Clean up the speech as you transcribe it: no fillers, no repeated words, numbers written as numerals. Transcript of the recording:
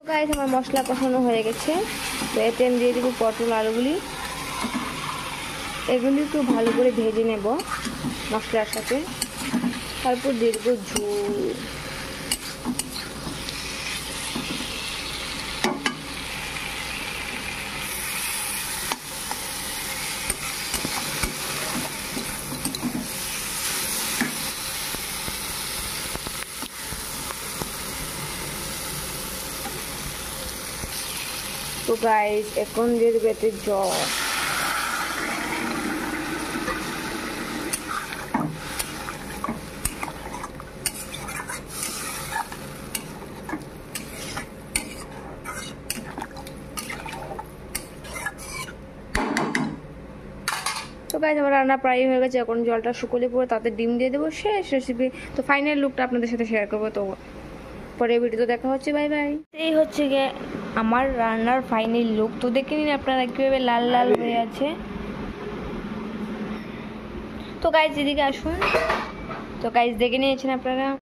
Guys আমার মশলা কষানো হয়ে গেছে, তো এতে আমি দিয়ে দেবো পটল আলুগুলি। এগুলি একটু ভালো করে ভেজে নেব মশলার সাথে। তারপর দিয়ে দেবো ঝোল। তো গাইস এখন দিয়ে দেবো এতে জল। তো গাইস আমার রান্না প্রায় হয়ে গেছে, এখন জলটা শুকোলে পরে তাতে ডিম দিয়ে দেবো। শেষ রেসিপি। তো ফাইনাল লুকটা আপনাদের সাথে শেয়ার করবো। তো পরে ভিডিওতে দেখা হচ্ছে, বাই বাই। এই হচ্ছে গিয়ে আমার রান্নার ফাইনাল লুক। তো দেখে নিন আপনারা কীভাবে লাল লাল হয়ে আছে। তো গাইস এদিকে আসুন। তো গাইস দেখে নিয়েছেন আপনারা।